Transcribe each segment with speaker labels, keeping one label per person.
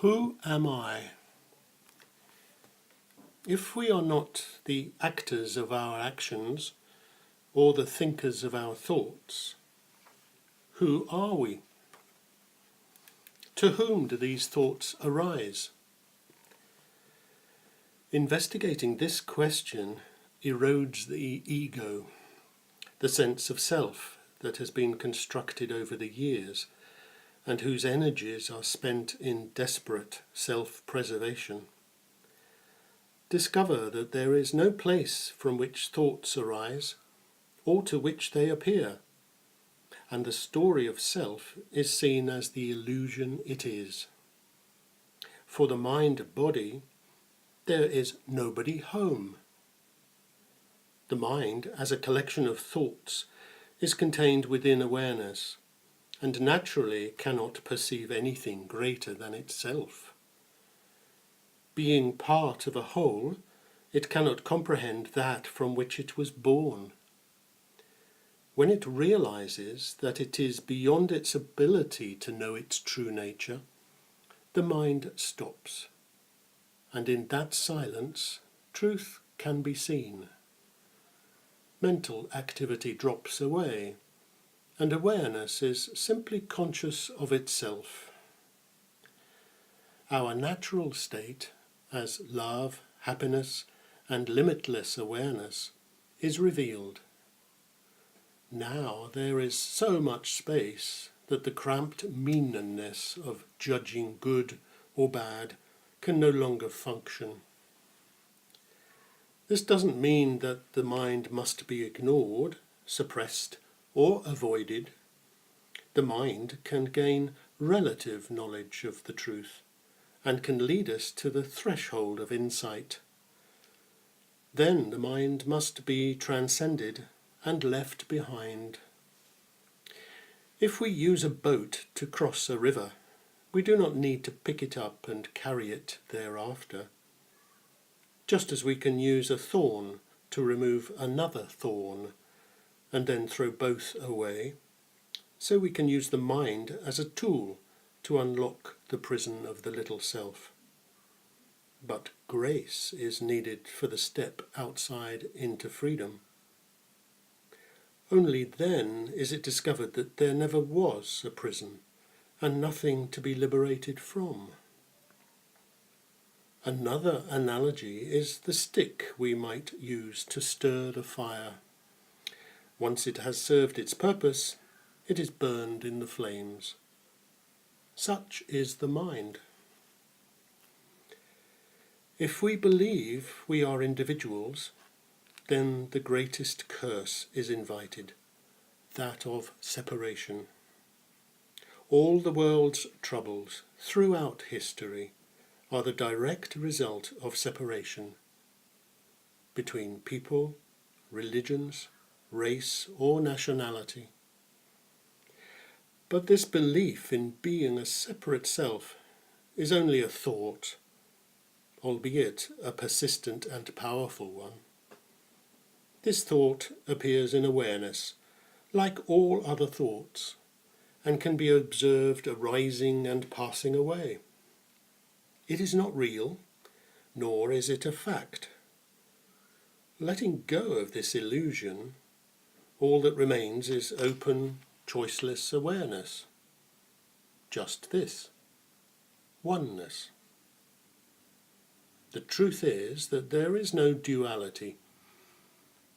Speaker 1: Who am I? If we are not the actors of our actions or the thinkers of our thoughts, who are we? To whom do these thoughts arise? Investigating this question erodes the ego, the sense of self that has been constructed over the years and whose energies are spent in desperate self-preservation. Discover that there is no place from which thoughts arise or to which they appear, and the story of self is seen as the illusion it is. For the mind-body, there is nobody home. The mind, as a collection of thoughts, is contained within awareness, and naturally cannot perceive anything greater than itself. Being part of a whole, it cannot comprehend that from which it was born. When it realizes that it is beyond its ability to know its true nature, the mind stops, and in that silence, truth can be seen. Mental activity drops away, and awareness is simply conscious of itself. Our natural state, as love, happiness, and limitless awareness, is revealed. Now there is so much space that the cramped meanness of judging good or bad can no longer function. This doesn't mean that the mind must be ignored, suppressed, or avoided. The mind can gain relative knowledge of the truth and can lead us to the threshold of insight. Then the mind must be transcended and left behind. If we use a boat to cross a river, we do not need to pick it up and carry it thereafter. Just as we can use a thorn to remove another thorn and then throw both away, so we can use the mind as a tool to unlock the prison of the little self. But grace is needed for the step outside into freedom. Only then is it discovered that there never was a prison and nothing to be liberated from. Another analogy is the stick we might use to stir the fire. Once it has served its purpose, it is burned in the flames. Such is the mind. If we believe we are individuals, then the greatest curse is invited, that of separation. All the world's troubles throughout history are the direct result of separation between people, religions, race, or nationality. But this belief in being a separate self is only a thought, albeit a persistent and powerful one. This thought appears in awareness, like all other thoughts, and can be observed arising and passing away. It is not real, nor is it a fact. Letting go of this illusion, all that remains is open, choiceless awareness. Just this, oneness. The truth is that there is no duality.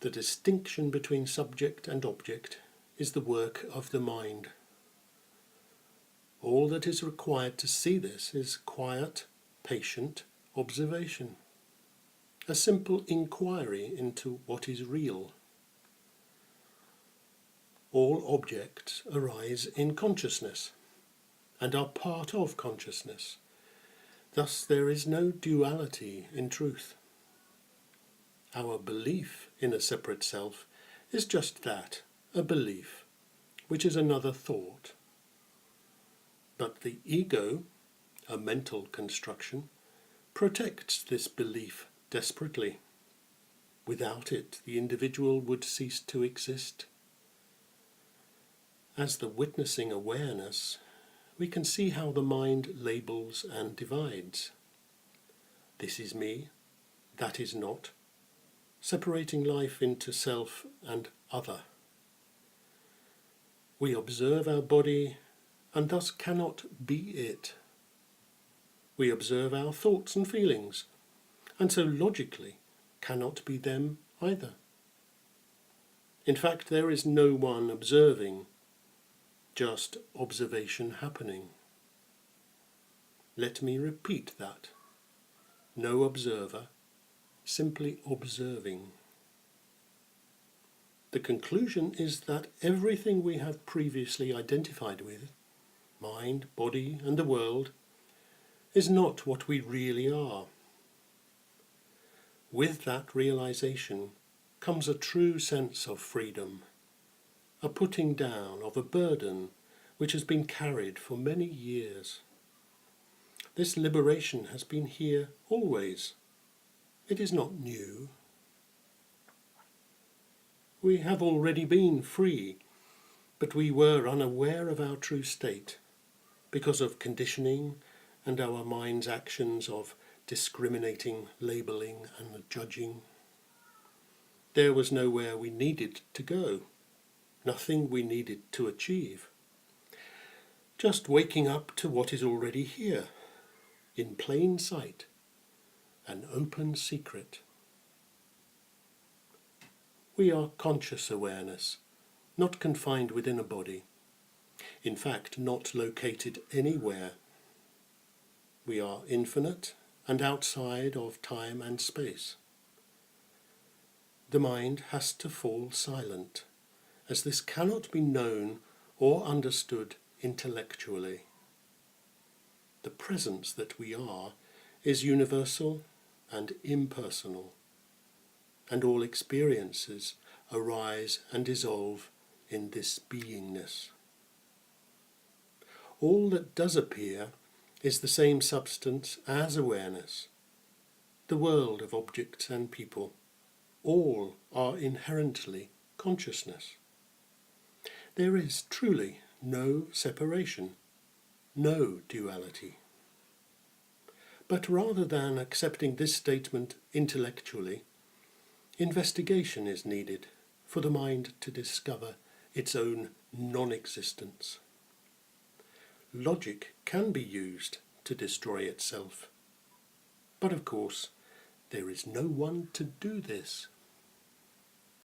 Speaker 1: The distinction between subject and object is the work of the mind. All that is required to see this is quiet, patient observation, a simple inquiry into what is real. All objects arise in consciousness and are part of consciousness. Thus there is no duality in truth. Our belief in a separate self is just that, a belief, which is another thought. But the ego, a mental construction, protects this belief desperately. Without it, the individual would cease to exist. As the witnessing awareness, we can see how the mind labels and divides. This is me, that is not, separating life into self and other. We observe our body and thus cannot be it. We observe our thoughts and feelings, and so logically cannot be them either. In fact, there is no one observing, just observation happening. Let me repeat that. No observer, simply observing. The conclusion is that everything we have previously identified with, mind, body, and the world, is not what we really are. With that realization comes a true sense of freedom, a putting down of a burden which has been carried for many years. This liberation has been here always. It is not new. We have already been free, but we were unaware of our true state because of conditioning and our mind's actions of discriminating, labelling and judging. There was nowhere we needed to go, nothing we needed to achieve. Just waking up to what is already here, in plain sight, an open secret. We are conscious awareness, not confined within a body, in fact not located anywhere. We are infinite and outside of time and space. The mind has to fall silent, as this cannot be known or understood intellectually. The presence that we are is universal and impersonal, and all experiences arise and dissolve in this beingness. All that does appear is the same substance as awareness, the world of objects and people. All are inherently consciousness. There is truly no separation, no duality. But rather than accepting this statement intellectually, investigation is needed for the mind to discover its own non-existence. Logic can be used to destroy itself, but of course there is no one to do this.